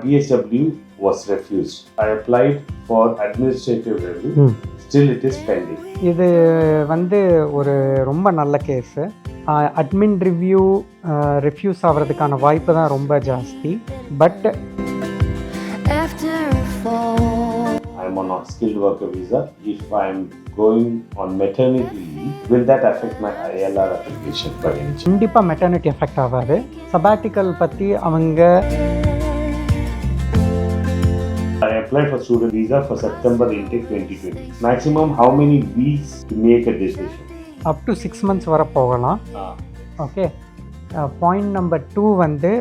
PSW was refused. I applied for administrative review. Still it is pending. இது ஒரு ரொம்ப நல்ல கேஸு. அட்மின் ரிவ்யூ ரெஃப்யூஸ் ஆகிறதுக்கான வாய்ப்பு தான் ரொம்ப ஜாஸ்தி. But I am on a skilled worker visa. If I am going on maternity leave, will that affect my ILR application by any chance? கண்டிப்பாக மெட்டர்னிட்டி எஃபெக்ட் ஆகாது. சபாட்டிக்கல் பற்றி அவங்க I applied for student visa for September intake 2020. Maximum how many weeks to make a decision? Up to 6 months வர போகலாம். Okay. Point number 2 வந்து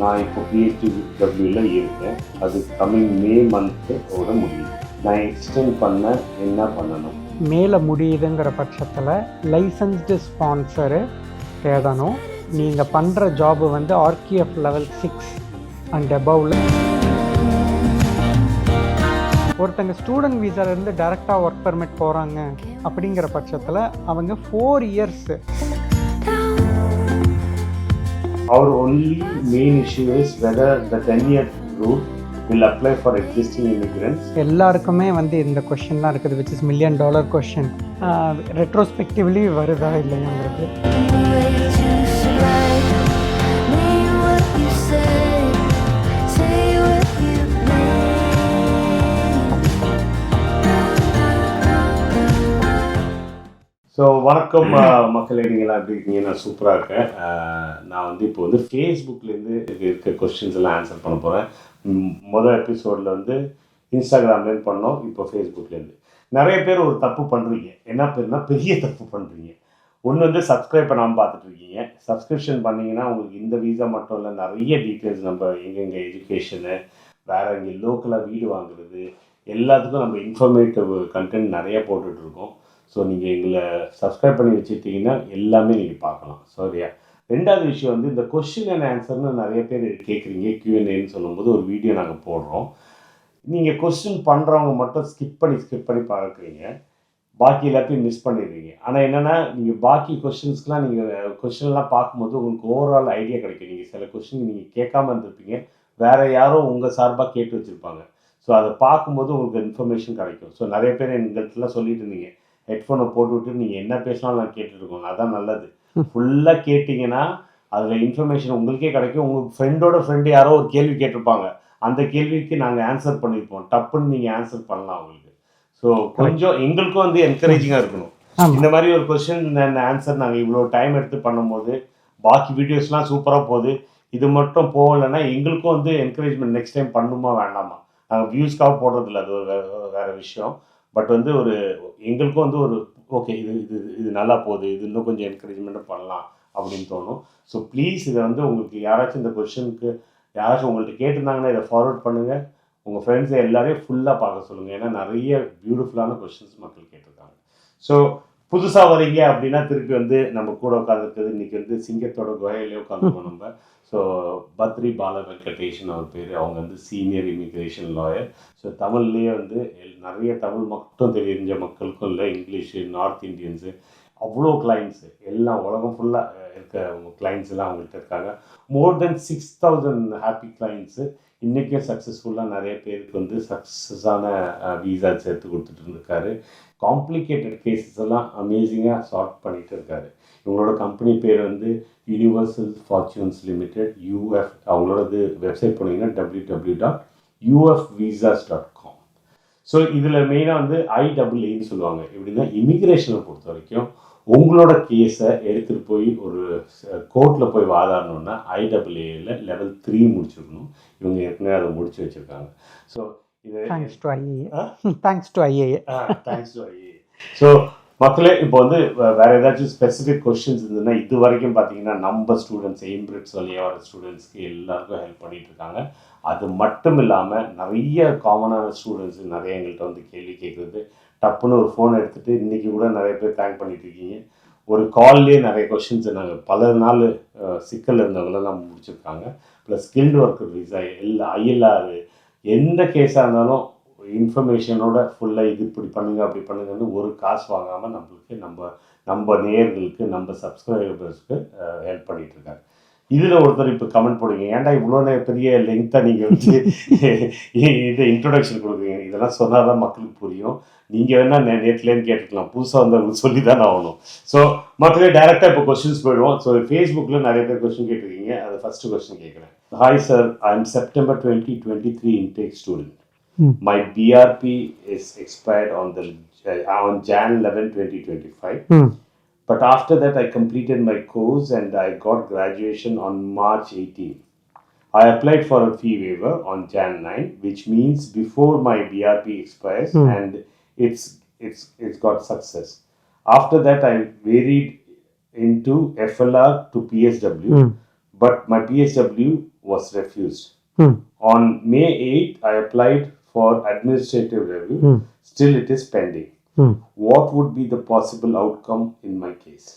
நான் இப்போ PSW இருக்கேன். அது கம்மிங் மே மந்த்தோட முடியுது. நான் எக்ஸ்டெண்ட் பண்ண என்ன பண்ணணும்? மேலே முடியுதுங்கிற பட்சத்தில் லைசன்ஸ்டு ஸ்பான்சரு தேடணும். நீங்கள் பண்ணுற ஜாபு வந்து RQF லெவல் 6 அண்ட் அபவ்ல. ஒருத்தங்க ஸ்டூடெண்ட் வீசாலேருந்து டைரெக்டாக ஒர்க் பர்மிட் போகிறாங்க அப்படிங்கிற பட்சத்தில் அவங்க 4 years. Our only main issue is whether the 10-year rule will apply for existing immigrants. எல்லாருக்குமே வந்து இந்த கொஷின் தான் இருக்குது, which is $1 million question. Retrospectively வருதா இல்லையாங்கிறது. ஸோ வணக்கம் மக்களே, நீங்களாம் எப்படி இருக்கீங்க? நான் சூப்பராக இருக்கேன். நான் வந்து இப்போ வந்து ஃபேஸ்புக்லேருந்து இருக்க கொஸ்டின்ஸ் எல்லாம் ஆன்சர் பண்ண போகிறேன். மொதல் எபிசோடில் வந்து இன்ஸ்டாகிராம்லேருந்து பண்ணோம், இப்போ ஃபேஸ்புக்லேருந்து. நிறைய பேர் ஒரு தப்பு பண்ணுறீங்க. என்ன பேருனா பெரிய தப்பு பண்ணுறீங்க. ஒன்று வந்து சப்ஸ்கிரைப் பண்ணாமல் பார்த்துட்ருக்கீங்க. சப்ஸ்கிரிப்ஷன் பண்ணிங்கன்னா உங்களுக்கு இந்த வீசா மட்டும் இல்லை, நிறைய டீட்டெயில்ஸ் நம்ம எங்கெங்கே எஜுகேஷனு, வேறு இங்கே லோக்கலாக வீடு வாங்குறது, எல்லாத்துக்கும் நம்ம இன்ஃபர்மேட்டிவ் கண்டென்ட் நிறைய போட்டுட்ருக்கோம். ஸோ நீங்கள் எங்களை சப்ஸ்கிரைப் பண்ணி வச்சுட்டிங்கன்னா எல்லாமே நீங்கள் பார்க்கலாம். சரியா? ரெண்டாவது விஷயம் வந்து இந்த கொஸ்டின் அண்ட் ஆன்சர்னு நிறைய பேர் கேட்குறீங்க. Q&Aன்னு சொல்லும்போது ஒரு வீடியோ நாங்கள் போடுறோம். நீங்கள் கொஸ்டின் பண்ணுறவங்க மட்டும் ஸ்கிப் பண்ணி பார்க்குறீங்க, பாக்கி எல்லாத்தையும் மிஸ் பண்ணிடுறீங்க. ஆனால் என்னென்னா நீங்கள் பாக்கி கொஸ்டின்ஸ்க்கெலாம் நீங்கள் கொஸ்டின்லாம் பார்க்கும்போது உங்களுக்கு ஓவரால் ஐடியா கிடைக்கும். நீங்கள் சில கொஸ்டின் நீங்கள் கேட்காம இருந்திருப்பீங்க, வேறு யாரோ உங்கள் சார்பாக கேட்டு வச்சுருப்பாங்க. ஸோ அதை பார்க்கும்போது உங்களுக்கு இன்ஃபர்மேஷன் கிடைக்கும். ஸோ நிறைய பேர் எங்கள்கிட்டலாம் சொல்லிட்டு இருந்தீங்க, ஹெட்ஃபோனை போட்டுவிட்டு நீங்கள் என்ன பேசினாலும் நான் கேட்டுருக்கோங்க. அதான் நல்லது. ஃபுல்லாக கேட்டிங்கன்னா அதில் இன்ஃபர்மேஷன் உங்களுக்கே கிடைக்கும். உங்கள் ஃப்ரெண்டோட ஃப்ரெண்டு யாரோ ஒரு கேள்வி கேட்டிருப்பாங்க, அந்த கேள்விக்கு நாங்கள் ஆன்சர் பண்ணியிருப்போம். டப்புன்னு நீங்கள் ஆன்சர் பண்ணலாம் அவங்களுக்கு. ஸோ கொஞ்சம் எங்களுக்கும் வந்து என்கரேஜிங்காக இருக்கணும். இந்த மாதிரி ஒரு கொஸ்டின் அண்ட் ஆன்சர் நாங்கள் இவ்வளோ டைம் எடுத்து பண்ணும்போது பாக்கி வீடியோஸ்லாம் சூப்பராக போகுது, இது மட்டும் போகலைன்னா எங்களுக்கும் வந்து என்கரேஜ்மெண்ட் நெக்ஸ்ட் டைம் பண்ணுமா வேண்டாமா. நாங்கள் வியூஸ்க்காக போடுறதில்ல, அது ஒரு வேறு விஷயம். பட் வந்து ஒரு எங்களுக்கும் வந்து ஒரு ஓகே இது நல்லா போகுது, இது இன்னும் கொஞ்சம் என்கரேஜ்மெண்ட்டும் பண்ணலாம் அப்படின்னு தோணும். ஸோ ப்ளீஸ் இதை வந்து உங்களுக்கு யாராச்சும் இந்த கொஸ்டினுக்கு யாராச்சும் உங்கள்கிட்ட கேட்டிருந்தாங்கன்னா இதை ஃபார்வர்ட் பண்ணுங்கள். உங்கள் ஃப்ரெண்ட்ஸை எல்லாரையும் ஃபுல்லாக பார்க்க சொல்லுங்கள். ஏன்னா நிறைய பியூட்டிஃபுல்லான கொஸ்டின்ஸ் மக்கள் கேட்டிருக்காங்க. ஸோ புதுசாக வரீங்க அப்படின்னா திருப்பி வந்து நம்ம கூட உட்காந்துருக்குது இன்றைக்கி வந்து சிங்கத்தோட குகையிலே உட்காந்துருக்கோம் நம்ம. ஸோ பத்ரி பால வெங்கடேஷன் அவர் பேர். அவங்க வந்து சீனியர் இமிக்ரேஷன் லாயர். ஸோ தமிழ்லேயே வந்து நிறைய தமிழ் மட்டும் தெரிஞ்ச மக்களுக்கும் இல்லை, இங்கிலீஷு, நார்த் இந்தியன்ஸு, அவ்வளோ கிளைண்ட்ஸு எல்லாம் உலகம் ஃபுல்லாக இருக்க கிளைண்ட்ஸ் எல்லாம் அவங்கள்ட்ட இருக்காங்க. மோர் தென் 6,000 ஹாப்பி கிளைண்ட்ஸு. இன்றைக்கும் சக்ஸஸ்ஃபுல்லாக நிறைய பேருக்கு வந்து சக்ஸஸான வீசாஸ் எடுத்து கொடுத்துட்டு இருக்காரு. காம்ப்ளிகேட்டட் கேசஸ் எல்லாம் அமேசிங்காக சால்வ் பண்ணிகிட்டு இருக்காரு. இவங்களோட கம்பெனி பேர் வந்து யூனிவர்சல் ஃபார்ச்சூன்ஸ் லிமிடெட், UF. அவங்களோடது வெப்சைட் போனீங்கன்னா www.ufvisas.com. ஸோ இதில் மெயினாக வந்து IAAன்னு சொல்லுவாங்க. எப்படின்னா இமிக்ரேஷனை பொறுத்த வரைக்கும் உங்களோட கேஸை எடுத்துகிட்டு போய் ஒரு கோர்ட்டில் போய் வாதாடணுன்னா IAAல லெவல் 3 முடிச்சிருக்கணும். இவங்க ஏற்கனவே அதை முடிச்சு வச்சுருக்காங்க. ஸோ இது தேங்க்ஸ் டு IAA. ஸோ மக்களே, இப்போ வந்து வேறு ஏதாச்சும் ஸ்பெசிஃபிக் கொஸ்டின்ஸ் இருந்ததுன்னா இது வரைக்கும் பார்த்தீங்கன்னா நம்ம ஸ்டூடெண்ட்ஸ் எய்ம்ரிட்ஸ் வழியாக வர ஸ்டூடெண்ட்ஸ்க்கு எல்லாருக்கும் ஹெல்ப் பண்ணிகிட்டு இருக்காங்க. அது மட்டும் இல்லாமல் நிறைய காமனான ஸ்டூடெண்ட்ஸ் நிறைய எங்கள்கிட்ட வந்து கேள்வி கேட்குறது, டப்புன்னு ஒரு ஃபோன் எடுத்துகிட்டு இன்றைக்கி கூட நிறைய பேர் தேங்க் பண்ணிட்டு இருக்கீங்க. ஒரு கால்லேயே நிறைய கொஷின்ஸை நாங்கள் பல நாள் சிக்கல் இருந்தவங்களாம் நம்ம முடிச்சிருக்காங்க. Plus skilled worker visa, ILR, எந்த கேஸாக இருந்தாலும் இன்ஃபர்மேஷனோட ஃபுல்லாக இது இப்படி பண்ணுங்க அப்படி பண்ணுங்கன்னு ஒரு காசு வாங்காமல் நம்மளுக்கு நம்ம நேயர்களுக்கு நம்ம சப்ஸ்கிரைபர்ஸ்க்கு ஹெல்ப் பண்ணிகிட்ருக்காரு. இதில் ஒருத்தர் இப்போ கமெண்ட் போடுங்க, ஏன்டா இவ்வளோ பெரிய லெங்க்த்தாக நீங்கள் வந்து இது இன்ட்ரொடக்ஷன் கொடுக்குறீங்க, இதெல்லாம் சொன்னால் தான் மக்களுக்கு புரியும். நீங்கள் வேணால் நேற்றுலேருந்து கேட்டுக்கலாம், புதுசாக வந்தவங்களுக்கு சொல்லி தான் ஆகணும். ஸோ மக்களே டேரெக்டாக இப்போ கொஸ்டின்ஸ் போயிடுவோம். ஸோ ஃபேஸ்புக்கில் நிறைய பேர் கொஸ்டின் கேட்டிருக்கீங்க. அது ஃபஸ்ட்டு கொஸ்டின் கேட்குறேன். Hi sir, I am September 2023 intake student. My BRP is expired on Jan 11, 2025. But after that, I completed my course and I got graduation on March 18. I applied for a fee waiver on Jan 9, which means before my BRP expires, and it's got success. After that, I varied into FLR to PSW, but my PSW was refused. On May 8, I applied for administrative review. Still, it is pending. What would be the possible outcome in my case?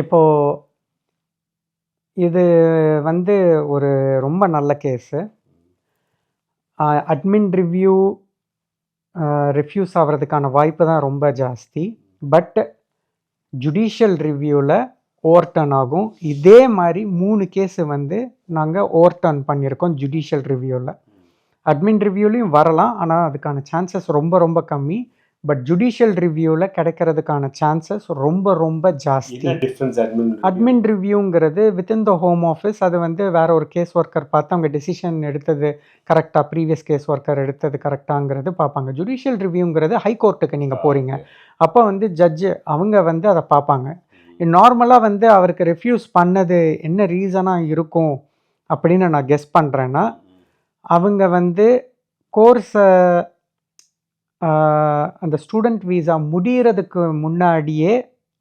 இப்போ இது வந்து ஒரு ரொம்ப நல்ல case. Admin review refuse ஆகிறதுக்கான வாய்ப்பு தான் ரொம்ப ஜாஸ்தி. பட் ஜுடிஷியல் ரிவ்யூவில் ஓவர் டர்ன் ஆகும். இதே மாதிரி 3 கேஸு வந்து நாங்கள் ஓவர் டர்ன் பண்ணியிருக்கோம் ஜுடிஷியல் ரிவ்யூவில். அட்மின் ரிவ்யூலையும் வரலாம், ஆனால் அதுக்கான சான்சஸ் ரொம்ப ரொம்ப கம்மி. பட் ஜுடிஷியல் ரிவ்யூவில் கிடைக்கிறதுக்கான சான்சஸ் ரொம்ப ரொம்ப ஜாஸ்தி. அட்மின் ரிவ்யூங்கிறது வித்தின் த ஹோம் ஆஃபீஸ், அது வந்து வேற ஒரு கேஸ் ஒர்க்கர் பார்த்து அவங்க டெசிஷன் எடுத்தது கரெக்டாக, ப்ரீவியஸ் கேஸ் ஒர்க்கர் எடுத்தது கரெக்டாங்கிறது பார்ப்பாங்க. ஜுடிஷியல் ரிவ்யூங்கிறது ஹை கோர்ட்டுக்கு நீங்கள் போகிறீங்க, அப்போ வந்து ஜட்ஜு அவங்க வந்து அதை பார்ப்பாங்க. நார்மலாக வந்து அவருக்கு ரெஃப்யூஸ் பண்ணது என்ன ரீசனாக இருக்கும் அப்படின்னு நான் கெஸ் பண்ணுறேன்னா, அவங்க வந்து கோர்ஸை அந்த ஸ்டூடெண்ட் வீசா முடிகிறதுக்கு முன்னாடியே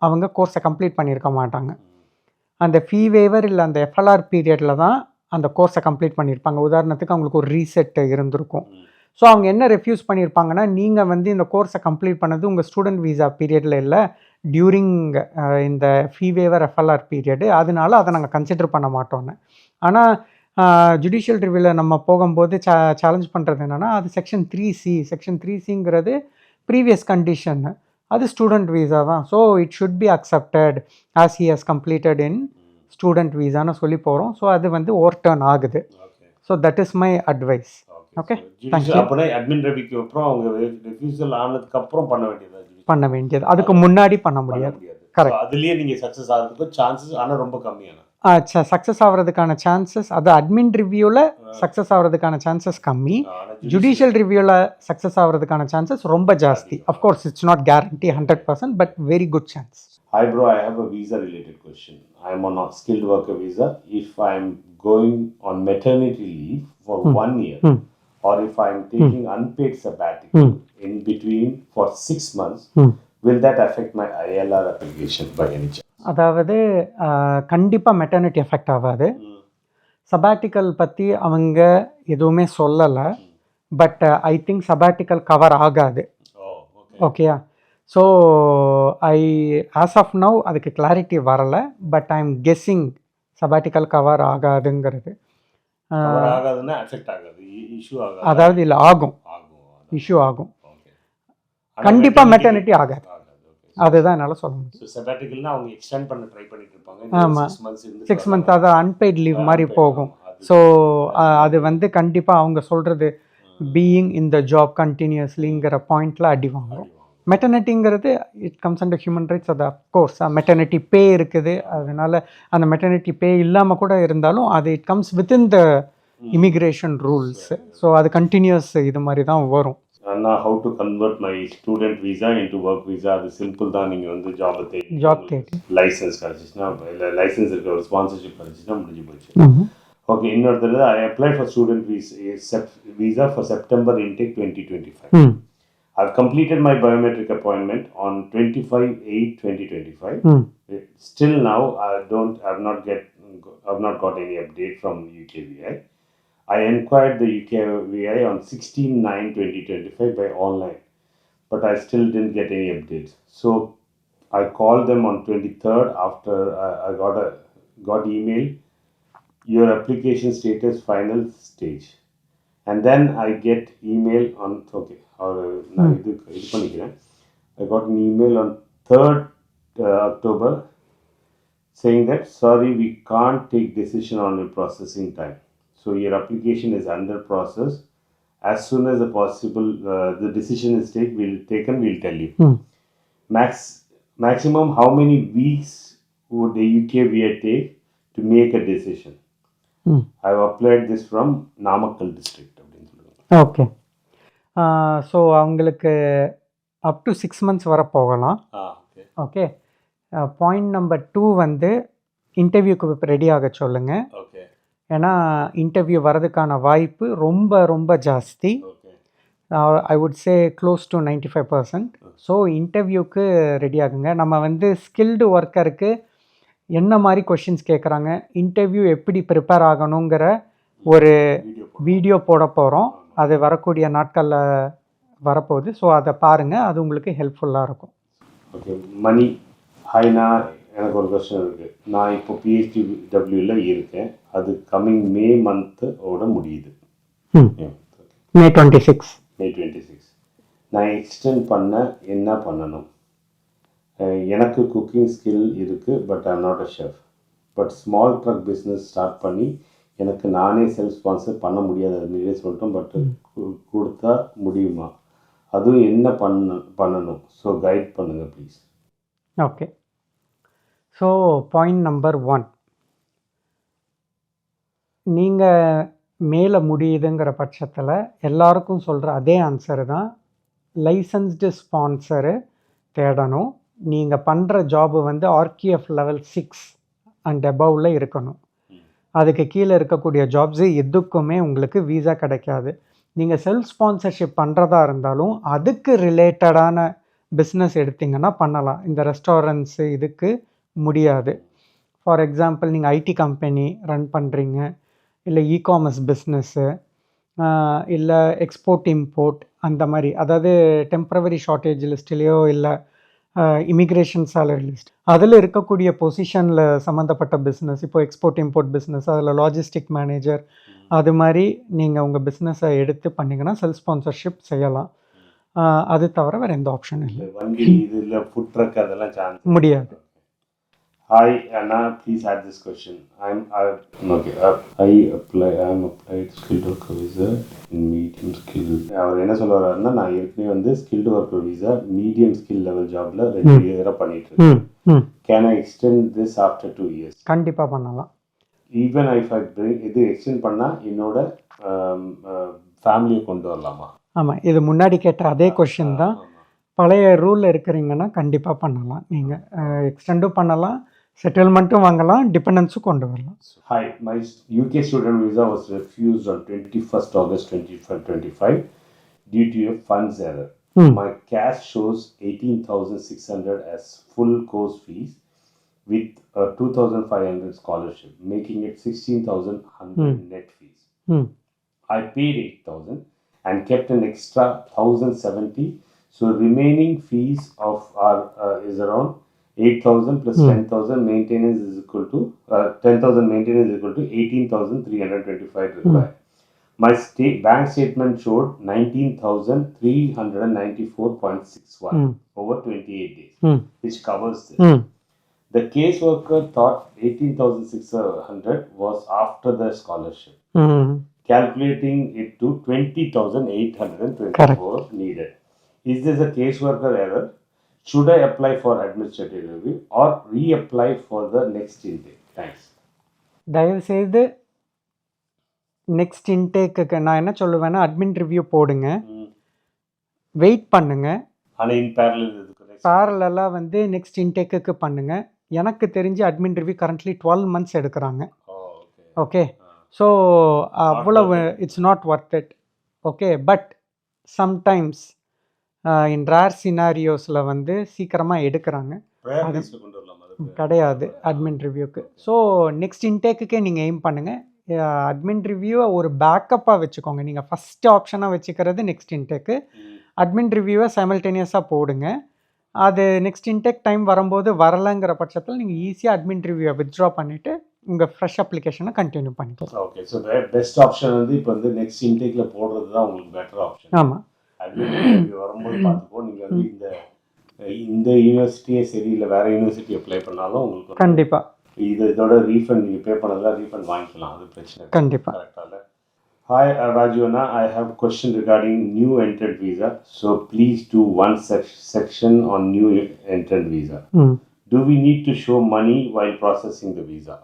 அவங்க கோர்ஸை கம்ப்ளீட் பண்ணியிருக்க மாட்டாங்க. அந்த ஃபீ வேவர் இல்லை அந்த எஃப்எல்ஆர் பீரியடில் தான் அந்த கோர்ஸை கம்ப்ளீட் பண்ணியிருப்பாங்க. உதாரணத்துக்கு அவங்களுக்கு ஒரு ரீசெட் இருந்திருக்கும். ஸோ அவங்க என்ன ரெஃப்யூஸ் பண்ணியிருப்பாங்கன்னா, நீங்கள் வந்து இந்த கோர்ஸை கம்ப்ளீட் பண்ணது உங்கள் ஸ்டூடெண்ட் வீசா பீரியடில் இல்லை, டியூரிங் இந்த ஃபீ வேவர் எஃப்எல்ஆர் பீரியடு, அதனால அதை நாங்கள் கன்சிடர் பண்ண மாட்டோன்னு. ஆனால் ஜுடிஷியல் ரிவ்யூவில் நம்ம போகும்போது சேலஞ்ச் பண்ணுறது என்னென்னா, அது செக்ஷன் 3C. செக்ஷன் 3Cங்கிறது ப்ரீவியஸ் கண்டிஷன், அது ஸ்டூடெண்ட் வீசா தான். So it should be accepted as he has completed in student வீசான்னு சொல்லி போகிறோம். ஸோ அது வந்து ஓவர் டர்ன் ஆகுது. So that is my advice. Okay, thank you. Admin ரிவ்யூக்கு அப்புறம் அவங்க ரெஃப்யூசல் ஆனதுக்கு அப்புறம் பண்ண வேண்டியது, அதுக்கு முன்னாடி பண்ண முடியாது. கரெக்ட். அதுலேயே நீங்கள் சக்ஸஸ் ஆகிறதுக்கு சான்சஸ் ஆனால் ரொம்ப கம்மியான சக்ஸஸ் ஆகிறதுக்கான சான்சஸ், அது அட்மின் ரிவ்யூவில் சக்ஸஸ் ஆகிறதுக்கான சான்சஸ் கம்மி, ஜுடிஷியல் ரிவ்யூவில் சக்ஸஸ் ஆகிறதுக்கான சான்சஸ் ரொம்ப ஜாஸ்தி. Of course it's not guarantee 100%, but very good chance. Hi bro, I have a visa related question. I am on a skilled worker visa. If I am going on maternity leave for 1 year, or if I am taking unpaid sabbatical in between for 6 months, will that affect my ILR application by any chance? அதாவது கண்டிப்பாக maternity effect ஆகாது. Sabbatical பற்றி அவங்க எதுவுமே சொல்லலை, but I think sabbatical cover ஆகாது. ஓகேயா? So as of now அதுக்கு கிளாரிட்டி வரலை, but I am guessing sabbatical cover ஆகாதுங்கிறது. அதாவது இல்லை, ஆகும், இஷ்யூ ஆகும். கண்டிப்பாக மெட்டர்னிட்டி ஆகாது, அதுதான் என்னால் சொல்ல முடியும். சபாட்டிக்கல்னா அவங்க எக்ஸ்டெண்ட் பண்ண ட்ரை பண்ணிட்டு இருப்பாங்க. ஆமாம், 6 months அது அன்பெய்ட் லீவ் மாதிரி போகும். ஸோ அது வந்து கண்டிப்பாக அவங்க சொல்கிறது பீயிங் இன் த ஜாப் கண்டினியூஸ்லிங்கிற பாயிண்டில் அடி வாங்கும். மெட்டர்னிட்டிங்கிறது it comes under human rights. அது அஃப்கோர்ஸ் மெட்டர்னிட்டி பே இருக்குது, அதனால் அந்த மெட்டர்னிட்டி பே இல்லாமல் கூட இருந்தாலும் அது it comes within the immigration rules. So அது கண்டினியூஸ் இது மாதிரி தான் வரும். நான் how to convert my student visa into work visa, அது சிம்பிள் தான். நீங்கள் வந்து ஜாப் தேடி லைசன்ஸ் கிடச்சிச்சுன்னா, இல்லை லைசன்ஸ் இருக்க ஒரு ஸ்பான்சர்ஷிப் கிடச்சிச்சுன்னா முடிஞ்சு போச்சு. ஓகே, இன்னொருத்தர் I apply for student visa for September intake 2025. I've completed my biometric appointment on 25/8/2025. Still now I've not got any update from UKVI. I inquired the UKVI on 16/9/2025 by online, but I still didn't get any updates. So I called them on 23rd after I got email, your application status final stage, and then I get email on I got an email on 3rd October saying that, sorry, we can't take decision on your processing time. So your application is under process. As soon as the decision is taken, we'll tell you. Maximum how many weeks would the UKVA take to make a decision? I've applied this from Namakkal district. Okay. So அவங்களுக்கு up to 6 months வர போகலாம். Okay. Okay. Point number 2 வந்து இன்டர்வியூக்கு ready ஆக சொல்லுங்கள். Okay. ஏன்னா interview வரதுக்கான வாய்ப்பு ரொம்ப ரொம்ப ஜாஸ்தி. Okay. I would say close to 95%. So இன்டர்வியூக்கு ரெடி ஆகுங்க. நம்ம வந்து ஸ்கில்டு ஒர்க்கருக்கு என்ன மாதிரி கொஷின்ஸ் கேட்குறாங்க, இன்டர்வியூ எப்படி ப்ரிப்பேர் ஆகணுங்கிற ஒரு வீடியோ போட போகிறோம். அது வரக்கூடிய நாட்களில் வரப்போகுது. ஸோ அதை பாருங்கள், அது உங்களுக்கு ஹெல்ப்ஃபுல்லாக இருக்கும். ஓகே. மணி ஹாய்னா, எனக்கு ஒரு கொஸ்டின் இருக்குது. நான் இப்போ PHDWல இருக்கேன். அது கம்மிங் மே மந்த்தோட முடியுது. மே 26. நான் எக்ஸ்டெண்ட் பண்ண என்ன பண்ணணும்? எனக்கு குக்கிங் ஸ்கில் இருக்குது, but I'm not a chef. But small truck business start பண்ணி எனக்கு நானே செல்ஃப் ஸ்பான்சர் பண்ண முடியாது, அது மீறே சொல்லிட்டோம். பட் கொடுத்தா முடியுமா? அதுவும் என்ன பண்ணணும்? ஸோ கைட் பண்ணுங்கள் please. Okay. So point number 1, நீங்கள் மேலே முடியுதுங்கிற பட்சத்தில் எல்லாருக்கும் சொல்கிற அதே ஆன்சரு தான். லைசன்ஸ்டு ஸ்பான்சரு தேடணும். நீங்கள் பண்ணுற ஜாபு வந்து RQF லெவல் 6 அண்ட் அபவ்வில் இருக்கணும். அதுக்கு கீழே இருக்கக்கூடிய ஜாப்ஸு எதுக்குமே உங்களுக்கு வீசா கிடைக்காது. நீங்கள் செல்ஃப் ஸ்பான்சர்ஷிப் பண்ணுறதா இருந்தாலும் அதுக்கு ரிலேட்டடான பிஸ்னஸ் எடுத்திங்கன்னா பண்ணலாம். இந்த ரெஸ்டாரண்ட்ஸு இதுக்கு முடியாது. ஃபார் எக்ஸாம்பிள், நீங்கள் ஐடி கம்பெனி ரன் பண்ணுறீங்க, இல்லை இகாமர்ஸ் பிஸ்னஸ்ஸு, இல்லை எக்ஸ்போர்ட் இம்போர்ட், அந்த மாதிரி, அதாவது டெம்ப்ரவரி ஷார்ட்டேஜ் லிஸ்ட்லேயோ இல்லை இமிக்ரேஷன் சேலரி லிஸ்ட், அதில் இருக்கக்கூடிய பொசிஷனில் சம்மந்தப்பட்ட பிஸ்னஸ். இப்போ எக்ஸ்போர்ட் இம்போர்ட் பிஸ்னஸ், அதில் லாஜிஸ்டிக் மேனேஜர், அது மாதிரி நீங்கள் உங்கள் பிஸ்னஸை எடுத்து பண்ணிங்கன்னா செல்ஃப் ஸ்பான்சர்ஷிப் செய்யலாம். அது தவிர வேறு எந்த ஆப்ஷன் இல்லை. வண்டி இதில் ஃபுட் ட்ரக் அதெல்லாம் சான்ஸ் முடியாது. Hi Anna, please add this question. I applied skilled worker visa in medium skill. அவர் என்ன சொல்ல வர்றாருன்னா, நான் ஏற்கனவே வந்து skilled worker visa medium skill level ஜாப்ல 2 இயரா பண்ணிட்டு இருக்கேன். Can I extend this after 2 years? கண்டிப்பாக பண்ணலாம். Even if I இது எக்ஸ்டெண்ட் பண்ணால் என்னோட ஃபேமிலியை கொண்டு வரலாமா? ஆமாம், இது முன்னாடி கேட்ட அதே கொஷின் தான். பழைய ரூலில் இருக்கிறீங்கன்னா கண்டிப்பாக பண்ணலாம். நீங்கள் எக்ஸ்டெண்டும் பண்ணலாம், செட்டில்மெண்ட்டும் வாங்கலாம், டிபெண்டன்ஸும் கொண்டு வரலாம். Hi, my UK student visa was refused on 21st August 2025 due to a funds error. My cash shows 18,600 as full course fees with a 2,500 scholarship, making it 16,100 net fees. I paid 8,000 and kept an extra 1,070. So remaining fees of is around 8,000 plus 10,000 maintenance is equal to 10,000 maintenance is equal to 18,325 required. My bank statement showed 19,394.61 over 28 days, which covers this. The caseworker thought 18,600 was after the scholarship, calculating it to 20,824 needed. Is this a caseworker error? Should I apply for administrative review or reapply for the next intake? Thanks. தயவுசெய்து next இன்டேக்குக்கு நான் என்ன சொல்லுவேன்னா, admin review போடுங்க, wait பண்ணுங்க. ஆனால் இன் பேரலாக வந்து next இன்டேக்குக்கு பண்ணுங்க. எனக்கு தெரிஞ்சு அட்மின் ரிவ்யூ கரண்ட்லி 12 months எடுக்கிறாங்க. ஓகே. ஸோ அவ்வளவு it's not worth it. Okay. But sometimes in rare சினாரியோஸில் வந்து சீக்கிரமாக எடுக்கிறாங்க. அது கிடையாது அட்மின் ரிவ்யூக்கு. ஸோ நெக்ஸ்ட் இன்டேக்குக்கே நீங்கள் எய்ம் பண்ணுங்கள். அட்மின் ரிவ்யூவை ஒரு பேக்கப்பாக வச்சுக்கோங்க. நீங்கள் ஃபஸ்ட்டு ஆப்ஷனாக வச்சுக்கிறது நெக்ஸ்ட் இன்டேக்கு. அட்மின் ரிவ்யூவை சைமல்டேனியஸாக போடுங்க. அது நெக்ஸ்ட் இன்டேக் டைம் வரும்போது வரலைங்கிற பட்சத்தில் நீங்கள் ஈஸியாக அட்மின் ரிவ்யூவை வித்ட்ரா பண்ணிவிட்டு உங்கள் ஃப்ரெஷ் அப்ளிகேஷனை கண்டினியூ பண்ணிக்கலாம். ஓகே. ஸோ பெஸ்ட் ஆப்ஷன் வந்து இப்போ வந்து நெக்ஸ்ட் இன்டேக்கில் போடுறது தான் உங்களுக்கு பெட்டர் ஆப்ஷன். ஆமாம். வரும்போது பார்த்துப்போம். நீங்கள் வந்து இந்த யூனிவர்சிட்டியே சரி இல்லை வேறு யூனிவர்சிட்டி அப்ளை பண்ணாலும் உங்களுக்கு கண்டிப்பாக இதோட ரீஃபண்ட் நீங்கள் பே பண்ணதெல்லாம் ரீஃபண்ட் வாங்கிக்கலாம், அது பிரச்சனை கண்டிப்பாக. கரெக்டாக இல்லை. Hi Raju Anna, I have a question regarding new entrant visa. So please do one section on new entrant visa. Do we need to show money while processing the visa?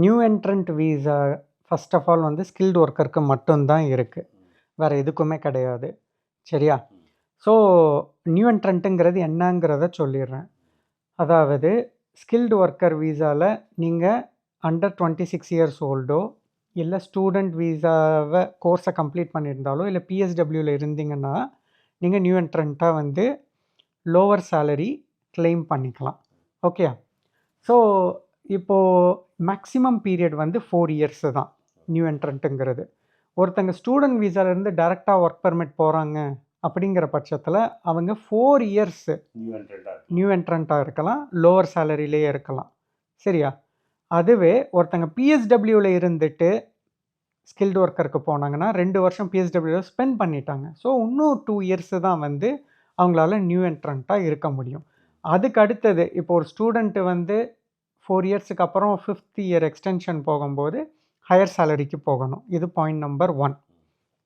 New entrant visa first of all வந்து skilled ஒர்க்கருக்கு மட்டும்தான் இருக்குது, வேறு எதுக்குமே கிடையாது. சரியா? So new என்ட்ரண்ட்டுங்கிறது என்னங்கிறத சொல்லிடுறேன். அதாவது ஸ்கில்டு ஒர்க்கர் வீசாவில் நீங்கள் அண்டர் 26 இயர்ஸ் ஓல்டோ இல்லை ஸ்டூடெண்ட் வீசாவை கோர்ஸை கம்ப்ளீட் பண்ணியிருந்தாலோ இல்லை பிஎஸ்டபிள்யூவில் இருந்தீங்கன்னா நீங்கள் நியூ என்ட்ரண்ட்டாக வந்து லோவர் சேலரி கிளைம் பண்ணிக்கலாம். ஓகே. ஸோ இப்போது மேக்ஸிமம் பீரியட் வந்து 4 இயர்ஸு தான் நியூ என்ட்ரண்ட்டுங்கிறது. ஒருத்தங்க ஸ்டூடெண்ட் வீசாலேருந்து டைரெக்டாக ஒர்க் பர்மிட் போகிறாங்க அப்படிங்கிற பட்சத்தில் அவங்க 4 இயர்ஸு நியூ என்ட்ரண்ட்டாக இருக்கலாம், லோவர் சேலரியிலே இருக்கலாம். சரியா? அதுவே ஒருத்தங்க பிஎஸ்டபிள்யூவில் இருந்துட்டு ஸ்கில்டு ஒர்க்கருக்கு போனாங்கன்னா 2 வருஷம் பிஎஸ்டபிள்யூவில் ஸ்பெண்ட் பண்ணிட்டாங்க. ஸோ இன்னும் 2 இயர்ஸு தான் வந்து அவங்களால நியூ என்ட்ரண்ட்டாக இருக்க முடியும். அதுக்கு அடுத்தது இப்போ ஒரு ஸ்டூடெண்ட்டு வந்து 4 இயர்ஸுக்கு அப்புறம் 5th இயர் எக்ஸ்டென்ஷன் போகும்போது ஹையர் சேலரிக்கு போகணும். இது பாயிண்ட் நம்பர் 1.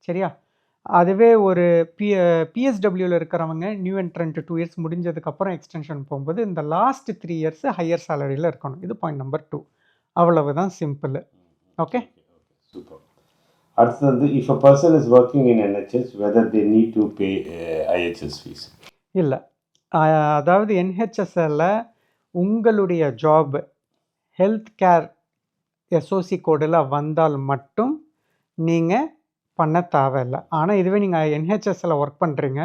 சரியா? அதுவே ஒரு பிஎஸ்டபிள்யூவில் இருக்கிறவங்க நியூ என்ட்ரண்ட் 2 இயர்ஸ் முடிஞ்சதுக்கப்புறம் எக்ஸ்டென்ஷன் போகும்போது இந்த லாஸ்ட் 3 இயர்ஸ் ஹையர் சேலரியில் இருக்கணும். இது பாயிண்ட் நம்பர் 2. அவ்வளவுதான் சிம்பிள். ஓகே. சூப்பர். அடுத்து வந்து if a person is working in NHS whether they need to pay IHS fees? இல்லை, அதாவது என்ஹெச்எஸ்எல்ல உங்களுடைய ஜாப் ஹெல்த் கேர் எஸ்ஓசி கோடில் வந்தால் மட்டும் நீங்கள் பண்ண தேவையில்லை. ஆனால் இதுவே நீங்கள் என்ஹெச்எஸ்எல்ல ஒர்க் பண்ணுறீங்க,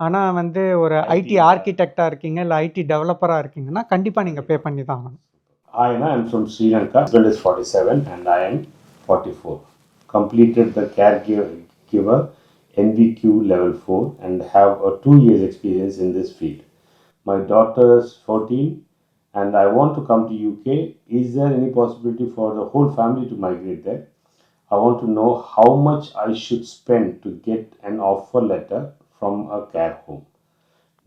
ஆனால் வந்து ஒரு ஐடி ஆர்கிடெக்டாக இருக்கீங்க இல்லை ஐடி டெவலப்பராக இருக்கீங்கன்னா கண்டிப்பாக நீங்கள் பே பண்ணி தான் ஆகணும். Hi, I am from Sri Lanka. Husband is 47 and I am 44. Completed the caregiver NVQ level 4 and have a 2 years experience in this field. My daughter is 14 and I want to come to UK. Is there any possibility for the whole family to migrate there? I want to know how much I should spend to get an offer letter from a care home.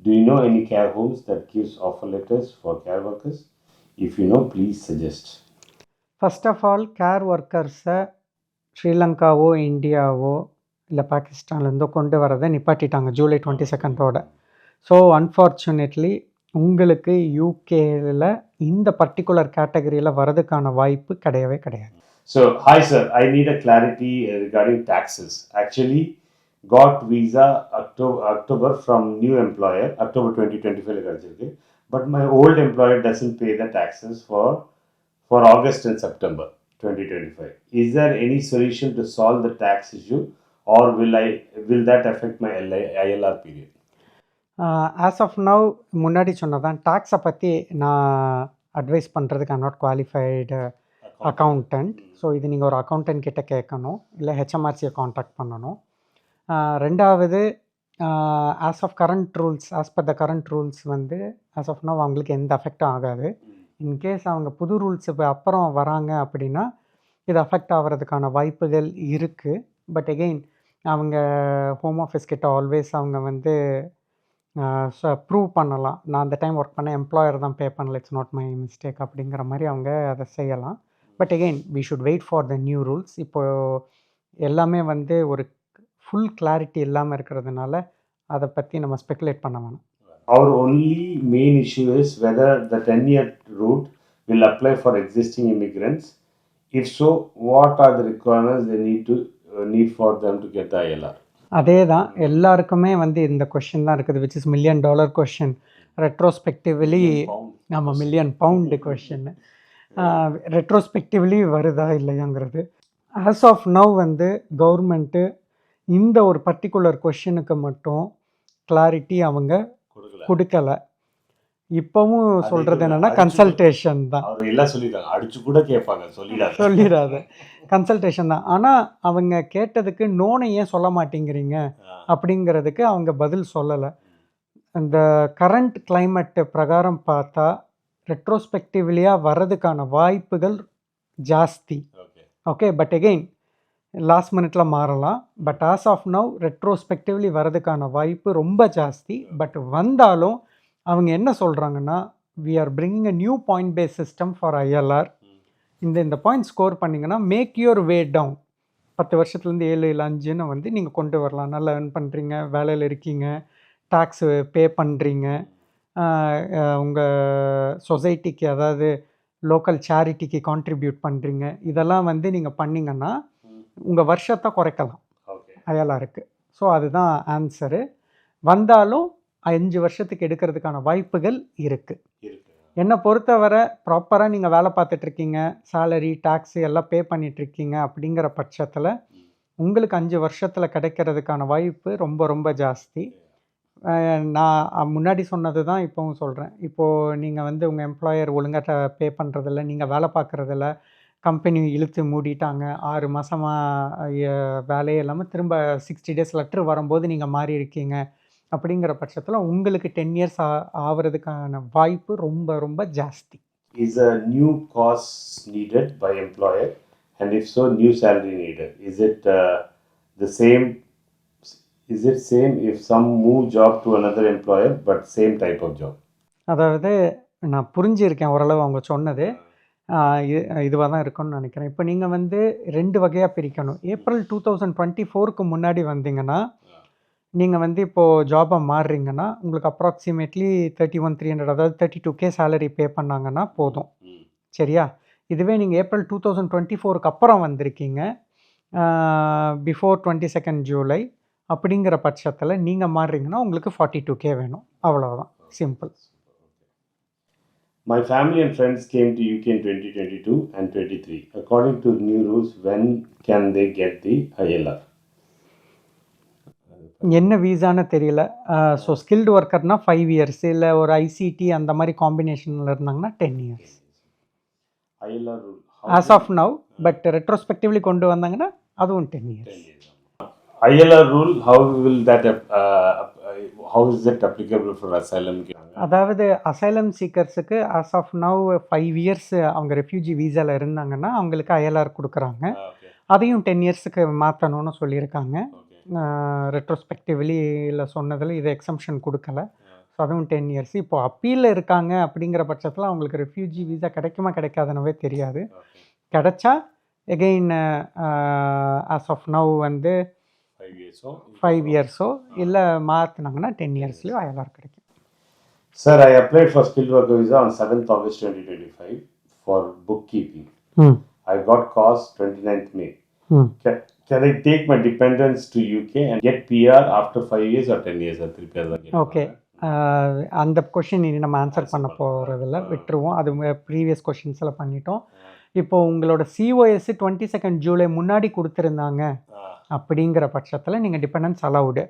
Do you know any care homes that gives offer letters for care workers? If you know, please suggest. First of all care ஒர்க்கர்ஸை ஸ்ரீலங்காவோ இந்தியாவோ இல்லை பாகிஸ்தான்லேருந்தோ கொண்டு வரதை நிப்பாட்டிட்டாங்க July 22 so unfortunately உங்களுக்கு யூகேல இந்த பர்டிகுலர் கேட்டகரியில் வரதுக்கான வாய்ப்பு கிடையவே கிடையாது. So, hi sir, I need a clarity regarding taxes. Actually, got visa October from new employer, October 2025, but my old employer doesn't pay the taxes for August and September 2025. Is there any solution to solve the tax issue or will that affect my ILR period? As of now முன்னாடி சொன்னதான் டேக்ஸை பற்றி நான் advise பண்ணுறதுக்கு I'm not qualified accountant. So இது நீங்கள் ஒரு accountant கிட்ட கேட்கணும் இல்லை ஹெச்எம்ஆர்சியை காண்டாக்ட் பண்ணணும். ரெண்டாவது as of current rules, as per the current rules வந்து ஆஸ் ஆஃப் நவ் அவங்களுக்கு எந்த அஃபெக்டும் ஆகாது. இன்கேஸ் அவங்க புது ரூல்ஸ் இப்போ அப்புறம் வராங்க அப்படின்னா இது அஃபெக்ட் ஆகிறதுக்கான வாய்ப்புகள் இருக்குது. பட் எகெயின் அவங்க ஹோம் ஆஃபீஸ் கிட்ட ஆல்வேஸ் அவங்க வந்து ப்ரூவ் பண்ணலாம், நான் அந்த டைம் ஒர்க் பண்ண எம்ப்ளாயர் தான் பே பண்ணல, இட்ஸ் நாட் மை மிஸ்டேக் அப்படிங்கிற மாதிரி அவங்க அதை செய்யலாம். But again we should wait for the new rules. இப்போது எல்லாமே வந்து ஒரு ஃபுல் கிளாரிட்டி இல்லாமல் இருக்கிறதுனால அதை பற்றி நம்ம ஸ்பெகுலேட் பண்ண வேணாம். Our only main issue is whether the 10-year route will apply for existing immigrants. If so, what are the requirements they need for them to get the ILR? அதே தான் எல்லாருக்குமே வந்து இந்த கொஷின் தான் இருக்குது, விச் இஸ் $1 million கொஷின். ரெட்ரோஸ்பெக்டிவ்லி நம்ம £1 million question retrospectively வருதா இல்லையாங்கிறது. ஆஸ் ஆஃப் நவ் வந்து கவர்மெண்ட்டு இந்த ஒரு பர்டிகுலர் கொஷினுக்கு மட்டும் கிளாரிட்டி அவங்க கொடுக்கலை. இப்போவும் சொல்கிறது என்னென்னா கன்சல்டேஷன் தான். எல்லாம் சொல்லிடுறாங்க, அடிச்சு கூட கேட்பாங்க, சொல்லிடாது கன்சல்டேஷன் தான். ஆனால் அவங்க கேட்டதுக்கு நோனை ஏன் சொல்ல மாட்டேங்கிறீங்க அப்படிங்கிறதுக்கு அவங்க பதில் சொல்லலை. இந்த கரண்ட் கிளைமேட் பிரகாரம் பார்த்தா ரெட்ரோஸ்பெக்டிவ்லியாக வர்றதுக்கான வாய்ப்புகள் ஜாஸ்தி. ஓகே, பட் எகெயின் லாஸ்ட் மினிட்ல மாறலாம். But as of now retrospectively வர்றதுக்கான வாய்ப்பு ரொம்ப ஜாஸ்தி. பட் வந்தாலும் அவங்க என்ன சொல்கிறாங்கன்னா we are bringing a new point base system for ILR. இந்த பாயிண்ட் ஸ்கோர் பண்ணிங்கன்னா மேக் யுவர் வே டவுன். 10 வருஷத்துலேருந்து 7 இல்லை 5ன்னு வந்து நீங்கள் கொண்டு வரலாம். நல்லா earn பண்ணுறீங்க, வேலையில் இருக்கீங்க, டேக்ஸு பே பண்ணுறீங்க, உங்கள் சொசைட்டிக்கு அதாவது லோக்கல் சேரிட்டிக்கு கான்ட்ரிபியூட் பண்ணுறீங்க. இதெல்லாம் வந்து நீங்கள் பண்ணிங்கன்னா உங்கள் வருஷத்தை குறைக்கலாம் ஓகே ஐஎல்ஆருக்கு. ஸோ அதுதான் ஆன்சரு. வந்தாலும் 5 வருஷத்துக்கு எடுக்கிறதுக்கான வாய்ப்புகள் இருக்குது. இருக்கு. என்னை பொறுத்தவரை ப்ராப்பராக நீங்கள் வேலை பார்த்துட்ருக்கீங்க, சேலரி டேக்ஸு எல்லாம் பே பண்ணிகிட்ருக்கீங்க அப்படிங்கிற பட்சத்தில் உங்களுக்கு 5 வருஷத்தில் கிடைக்கிறதுக்கான வாய்ப்பு ரொம்ப ரொம்ப ஜாஸ்தி. நான் முன்னாடி சொன்னது தான் இப்போவும் சொல்கிறேன். இப்போது நீங்கள் வந்து உங்கள் எம்ப்ளாயர் ஒழுங்காக பே பண்ணுறதில்ல, நீங்கள் வேலை பார்க்குறதில்ல, கம்பெனி இழுத்து மூடிட்டாங்க, 6 மாதமாக வேலையே இல்லாமல் திரும்ப 60 டேஸ் லெட்ரு வரும்போது நீங்கள் மாறி இருக்கீங்க அப்படிங்கிற பட்சத்தில் உங்களுக்கு 10 இயர்ஸ் ஆகிறதுக்கான வாய்ப்பு ரொம்ப ரொம்ப ஜாஸ்தி. Is a new cost needed by employer, and if so, new salary needed? Is it the same? Is it same if some move job to another employer but same type of job? அதாவது நான் புரிஞ்சிருக்கேன் ஓரளவு அவங்க சொன்னது. இதுவாக தான் இருக்கும்னு நினைக்கிறேன். இப்போ நீங்கள் வந்து 2 வகையாக பிரிக்கணும். ஏப்ரல் 2024க்கு முன்னாடி வந்தீங்கன்னா நீங்கள் வந்து இப்போது ஜாபை மாறுறீங்கன்னா உங்களுக்கு அப்ராக்சிமேட்லி 31,300 அதாவது 32K சேலரி பே பண்ணாங்கன்னா போதும். சரியா? இதுவே நீங்கள் ஏப்ரல் 2024க்கு அப்புறம் வந்திருக்கீங்க, பிஃபோர் 22 ஜூலை அப்படிங்கிற பட்சத்தில் நீங்கள் மாறுறீங்கன்னா உங்களுக்கு 42K வேணும். அவ்வளோதான், simple. My family and friends came to UK in 2022 and 23. According to new rules, when can they get the ILR? என்ன வீசான்னு தெரியல. ஸோ ஸ்கில்டு ஒர்க்கர்னால் 5 இயர்ஸ், இல்லை ஒரு ஐசிடி அந்த மாதிரி காம்பினேஷனில் இருந்தாங்கன்னா 10 years ILR rule. As of now. But retrospectively கொண்டு வந்தாங்கன்னா அதுவும் 10 years. ILR rule, how will that how is that applicable for asylum? அதாவது அசைலம் சீக்கர்ஸுக்கு ஆஸ் ஆஃப் நவ் 5 இயர்ஸ் அவங்க ரெஃப்யூஜி வீசாவில் இருந்தாங்கன்னா அவங்களுக்கு ஐஎல்ஆர் கொடுக்குறாங்க. அதையும் 10 இயர்ஸுக்கு மாற்றணும்னு சொல்லியிருக்காங்க. ரெட்ரோஸ்பெக்டிவ்லி இல்லை சொன்னதில் இது எக்ஸம்ஷன் கொடுக்கல. ஸோ அதுவும் 10 இயர்ஸ். இப்போது அப்பீலில் இருக்காங்க அப்படிங்கிற பட்சத்தில் அவங்களுக்கு ரெஃப்யூஜி வீசா கிடைக்குமா கிடைக்காதுனவே தெரியாது. கிடைச்சா எகெயின் ஆஸ் ஆஃப் நவ் வந்து 5 இயர்ஸோ இல்லை மாற்றினாங்கன்னா 10 இயர்ஸ்லேயும் ஐஎல்ஆர் கிடைக்கும். Sir, I applied for skilled worker visa on 7th August 2025 for bookkeeping. I got cost 29th May. Can I take my dependents to UK and get PR after 5 years or 10 years? Okay, அந்த question இனி நம்ம answer பண்ண போகிறதில்ல, விட்டுருவோம். அது previous கொஷின்ஸில் பண்ணிட்டோம். இப்போது உங்களோட COS 22 ஜூலை முன்னாடி கொடுத்துருந்தாங்க அப்படிங்கிற பட்சத்தில் நீங்கள் டிபெண்டன்ஸ் அலவுடு.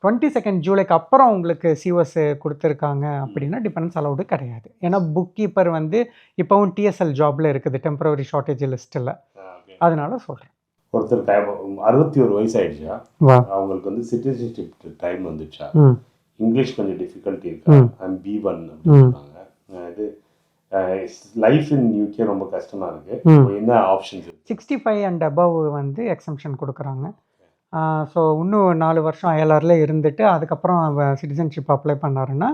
22 ஜூலைக்கு அப்புறம் உங்களுக்கு COS கொடுத்துருக்காங்க அப்படின்னா டிபெண்டன்ஸ் அலவுடு கிடையாது. ஏன்னா புக் கீப்பர் வந்து இப்போவும் TSL ஜாபில் இருக்குது, டெம்பரவரி ஷார்ட்டேஜ் லிஸ்ட்டில். அதனால சொல்கிறேன். ஒருத்தருக்கு 61 வயசு ஆயிடுச்சா, அவங்களுக்கு வந்து சிட்டிசன்ஷிப் டைம் வந்துச்சா, இங்கிலீஷ் கொஞ்சம் டிஃபிகல்ட்டி இருக்கா, B1 அப்படின்றாங்க. இது லைஃப் இன் யூகே ரொம்ப கஷ்டமாக இருக்குது. என்ன ஆப்ஷன்ஸ்? 65 அண்ட் அபவ் வந்து எக்ஸம்ஷன் கொடுக்குறாங்க. ஸோ இன்னும் 4 வருஷம் ஐஎல்ஆரில் இருந்துட்டு அதுக்கப்புறம் சிட்டிசன்ஷிப் அப்ளை பண்ணாருன்னா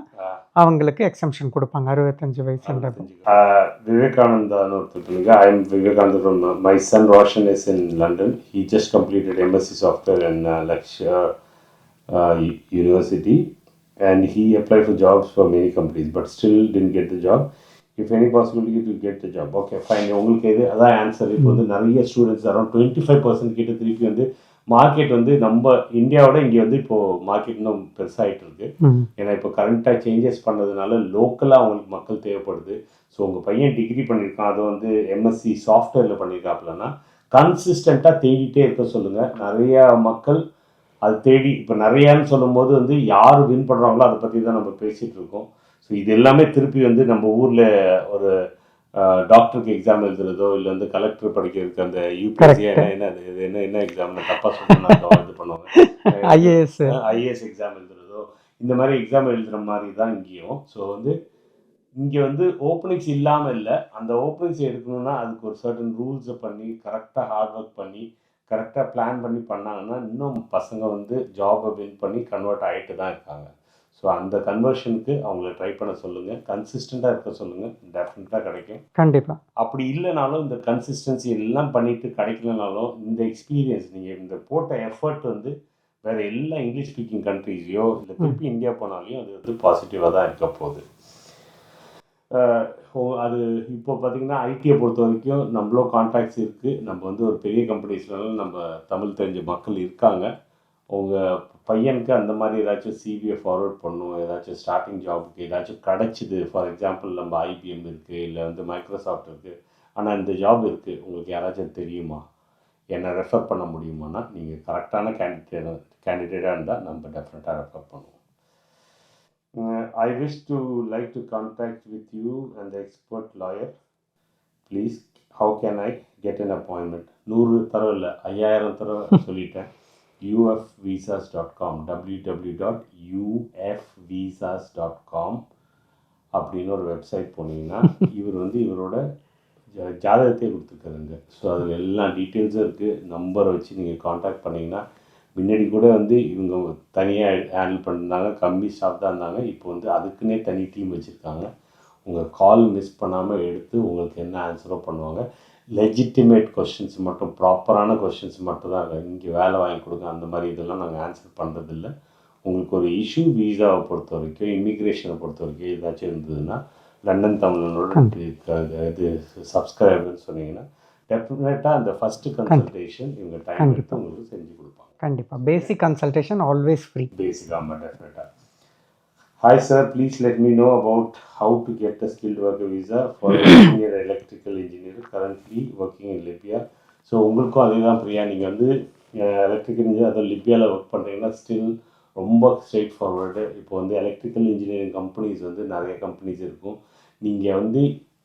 அவங்களுக்கு எக்ஸம்ஷன் கொடுப்பாங்க 65 வயசு அண்ட் அபவ். விவேகானந்தான்னு ஒருத்தர், I am Vivekananda from my son Roshan is in London. He just completed MSc software in Lakshya university and he applied for jobs for many companies but still didn't get the job. If any possibility to get the job. Okay, fine. உங்களுக்கு இது அதான் answer. இப்போ வந்து நிறைய students around 25% கிட்ட திருப்பி வந்து market வந்து நம்ம இந்தியாவோட இங்கே வந்து இப்போது மார்க்கெட் இன்னும் பெருசாகிட்டு இருக்கு. ஏன்னா இப்போ கரண்ட்டாக சேஞ்சஸ் பண்ணதுனால லோக்கலாக அவங்களுக்கு மக்கள் தேவைப்படுது. ஸோ உங்கள் பையன் டிகிரி பண்ணியிருக்கான், அதை வந்து MSc சாஃப்ட்வேரில் பண்ணியிருக்காப்புலன்னா கன்சிஸ்டண்ட்டாக தேடிட்டே இருக்க சொல்லுங்கள். நிறையா மக்கள் அது தேடி இப்போ நிறையான்னு சொல்லும்போது வந்து யார் வின் பண்ணுறாங்களோ அதை பற்றி தான் நம்ம பேசிகிட்டு இருக்கோம். ஸோ இது எல்லாமே திருப்பி வந்து நம்ம ஊரில் ஒரு டாக்டருக்கு எக்ஸாம் எழுதுறதோ இல்லை வந்து கலெக்டர் படிக்கிறதுக்கு அந்த UPSC என்ன எக்ஸாம் தப்பாக சொல்லணும் இது பண்ணுவாங்க, ஐஏஎஸ் எக்ஸாம் எழுதுறதோ இந்த மாதிரி எக்ஸாம் எழுதுகிற மாதிரி தான் இங்கேயும். ஸோ வந்து இங்கே வந்து ஓப்பனிங்ஸ் இல்லாமல் இல்லை, அந்த ஓப்பனிங்ஸ் எடுக்கணும்னா அதுக்கு ஒரு சர்டன் ரூல்ஸை பண்ணி கரெக்டாக ஹார்ட் ஒர்க் பண்ணி கரெக்டாக பிளான் பண்ணி பண்ணாங்கன்னா இன்னும் பசங்க வந்து ஜாபை வின் பண்ணி கன்வெர்ட் ஆகிட்டு தான் இருக்காங்க. ஸோ அந்த கன்வர்ஷனுக்கு அவங்கள ட்ரை பண்ண சொல்லுங்கள், கன்சிஸ்டண்ட்டாக இருக்க சொல்லுங்கள், டெஃபினட்டாக கிடைக்கும். கண்டிப்பாக. அப்படி இல்லைனாலும் இந்த கன்சிஸ்டன்சி எல்லாம் பண்ணிவிட்டு கிடைக்கலனாலும் இந்த எக்ஸ்பீரியன்ஸ் நீங்கள் இந்த போட்ட எஃபர்ட் வந்து வேறு எல்லா இங்கிலீஷ் ஸ்பீக்கிங் கண்ட்ரீஸ்லையோ இல்லை திருப்பி இந்தியா போனாலையும் அது வந்து பாசிட்டிவாக தான் இருக்க போகுது. அது இப்போ பார்த்திங்கன்னா ஐடியை பொறுத்த வரைக்கும் நம்மளும் கான்டாக்ட்ஸ் இருக்குது. நம்ம வந்து ஒரு பெரிய கம்பெனிஸ்லாம் நம்ம தமிழ் தெரிஞ்ச மக்கள் இருக்காங்க. உங்கள் பையனுக்கு அந்த மாதிரி ஏதாச்சும் சிவியை ஃபார்வர்ட் பண்ணணும், ஏதாச்சும் ஸ்டார்டிங் ஜாபுக்கு ஏதாச்சும் கிடச்சிது, ஃபார் எக்ஸாம்பிள் நம்ம ஐபிஎம் இருக்குது, இல்லை வந்து மைக்ரோசாஃப்ட் இருக்குது, ஆனால் இந்த ஜாப் இருக்குது, உங்களுக்கு யாராச்சும் தெரியுமா, என்னை ரெஃபர் பண்ண முடியுமானா நீங்கள் கரெக்டான கேண்டிடேட்டாக இருந்தால் நம்ம டெஃபினட்டாக ரெஃபர் பண்ணுவோம். I wish to like to contact with you and the expert lawyer. Please, how can I get an appointment? 100 தடவை இல்லை 5000 தடவை சொல்லிட்டேன். ufvisas.com www.ufvisas.com அப்படின்னு ஒரு வெப்சைட் போனீங்கன்னா இவர் வந்து இவரோட ஜாதகத்தை கொடுத்துருக்காருங்க. ஸோ அதில் எல்லா டீட்டெயில்ஸும் இருக்குது. நம்பரை வச்சு நீங்கள் காண்டாக்ட் பண்ணிங்கன்னா, முன்னாடி கூட வந்து இவங்க தனியாக ஹேண்டில் பண்ணியிருந்தாங்க, கம்மி ஸ்டாஃப் தான் இருந்தாங்க. இப்போ வந்து அதுக்குன்னே தனி டீம் வச்சுருக்காங்க. உங்கள் கால் மிஸ் பண்ணாமல் எடுத்து உங்களுக்கு என்ன ஆன்சரோ பண்ணுவாங்க. லெஜிட்டிமேட் கொஷின்ஸ் மட்டும், ப்ராப்பரான கொஷின்ஸ் மட்டும் தான் இங்கே வேலை வாங்கி கொடுங்க. அந்த மாதிரி இதெல்லாம் நாங்கள் ஆன்சர் பண்ணுறதில்ல. உங்களுக்கு ஒரு இஷ்யூ வீசாவை பொறுத்த வரைக்கும், இமிக்ரேஷனை பொறுத்த வரைக்கும் ஏதாச்சும் இருந்ததுன்னா லண்டன் தமிழனோட இது சப்ஸ்கிரைபர்னு சொன்னீங்கன்னா டெஃபினட்டாக அந்த ஃபஸ்ட்டு கன்சல்டேஷன் இவங்க டைம் எடுத்து உங்களுக்கு செஞ்சு கொடுப்பாங்க. கண்டிப்பாக. பேசிக் கன்சல்டேஷன் ஆல்வேஸ் ஃப்ரீ. பேசிக் ஆமாம், டெஃபினட்டாக. Hi sir, please let me know about how to get a skilled worker visa for a senior electrical engineer currently working in Libya. So உங்களுக்கும் அதே தான் பிரியா. நீங்கள் வந்து எலக்ட்ரிக்கல் இன்ஜினியர் அதுவும் லிபியாவில் ஒர்க் பண்ணுறீங்கன்னா ஸ்டில் ரொம்ப ஸ்ட்ரெயிட் ஃபார்வர்டு. இப்போ வந்து எலக்ட்ரிக்கல் இன்ஜினியரிங் கம்பெனிஸ் வந்து நிறைய கம்பெனிஸ் இருக்கும். நீங்கள் வந்து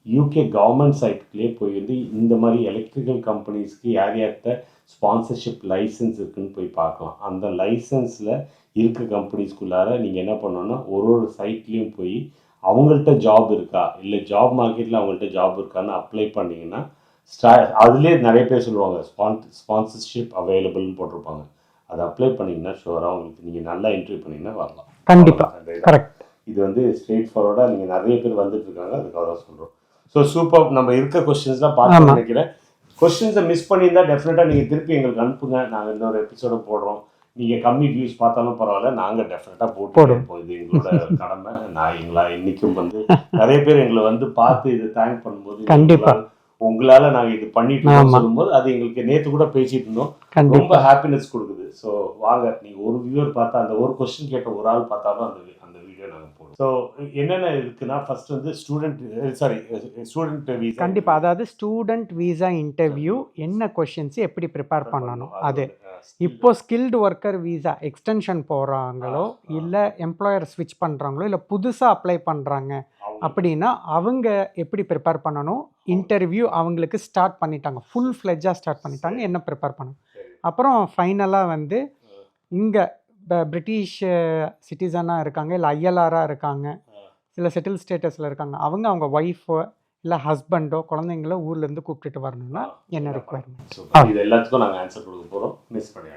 யூகே கவர்மெண்ட் சைட்லேயே போய் வந்து இந்த மாதிரி எலக்ட்ரிக்கல் கம்பெனிஸ்க்கு யார் யார்கிட்ட ஸ்பான்சர்ஷிப் லைசன்ஸ் இருக்குதுன்னு போய் பார்க்கலாம். அந்த லைசன்ஸில் இருக்க கம்பெனிஸ்குள்ளார நீங்கள் என்ன பண்ணணுன்னா ஒரு சைட்லேயும் போய் அவங்கள்ட்ட ஜாப் இருக்கா, இல்லை ஜாப் மார்க்கெட்டில் அவங்கள்ட்ட ஜாப் இருக்கான்னு அப்ளை பண்ணிங்கன்னா அதுலேயே நிறைய பேர் சொல்லுவாங்க ஸ்பான்சர்ஷிப் அவைலபிள்னு போட்டிருப்பாங்க. அதை அப்ளை பண்ணிங்கன்னா ஷுவராக உங்களுக்கு நீங்கள் நல்லா இன்டர்வியூ பண்ணிங்கன்னா வரலாம். கண்டிப்பாக. கரெக்ட். இது வந்து ஸ்ட்ரெயிட் ஃபார்வர்டாக நீங்கள் நிறைய பேர் வந்துட்டு இருக்காங்க, அதுக்காக தான் சொல்கிறோம். So super. நம்ம இருக்க கொஸ்டின்ஸ் தான் பார்த்து நினைக்கிறேன். கொஸ்டின்ஸை மிஸ் பண்ணியிருந்தால் டெஃபினட்டாக நீங்கள் திருப்பி எங்களுக்கு அனுப்புங்க. நாங்கள் இன்னொரு எபிசோட போடுறோம். நீங்கள் கம்மி வியூஸ் பார்த்தாலும் பரவாயில்ல, நாங்கள் டெஃபினட்டாக போட்டு இருப்போம். இது எங்களோட கடமை. இன்றைக்கும் வந்து நிறைய பேர் எங்களை வந்து பார்த்து இது தேங்க் பண்ணும்போது கண்டிப்பாக உங்களால் நாங்கள் இது பண்ணிட்டு சொல்லும்போது அது எங்களுக்கு நேற்று கூட பேசிட்டு இருந்தோம், ரொம்ப ஹாப்பினஸ் கொடுக்குது. ஸோ வாங்க, நீங்கள் ஒரு வியூவர் பார்த்தா அந்த ஒரு கொஸ்டின் கேட்ட ஒரு ஆள் பார்த்தாலும் அந்த வீடியோ நாங்கள் போடுவோம். ஸோ என்னென்ன இருக்குன்னா ஃபர்ஸ்ட் வந்து ஸ்டூடெண்ட் வீசா. கண்டிப்பாக. அதாவது ஸ்டூடெண்ட் வீசா இன்டர்வியூ என்ன கொஷின்ஸ் எப்படி ப்ரிப்பேர் பண்ணணும் அது. இப்போ ஸ்கில்டு ஒர்க்கர் வீசா எக்ஸ்டென்ஷன் போகிறாங்களோ இல்லை எம்ப்ளாயர் ஸ்விட்ச் பண்ணுறாங்களோ இல்லை புதுசாக அப்ளை பண்ணுறாங்க அப்படின்னா அவங்க எப்படி ப்ரிப்பேர் பண்ணணும். இன்டர்வியூ அவங்களுக்கு ஸ்டார்ட் பண்ணிட்டாங்க, ஃபுல் ஃப்ளெட்ஜாக ஸ்டார்ட் பண்ணிட்டாங்க, என்ன ப்ரிப்பேர் பண்ணணும். அப்புறம் ஃபைனலாக வந்து இங்கே பிரிட்டிஷ் சிட்டிசனாக இருக்காங்க, இல்லை ஐஎல்ஆராக இருக்காங்க, சில செட்டில் ஸ்டேட்டஸில் இருக்காங்க, அவங்க ஒய்ஃபோ இல்லை ஹஸ்பண்டோ குழந்தைங்களோ ஊர்லேருந்து கூப்பிட்டுட்டு வரணும்னா என்ன ரெக்குவயர்மெண்ட். இது எல்லாத்துக்கும் நாங்கள் ஆன்சர் கொடுக்க போகிறோம். மிஸ் பண்ணி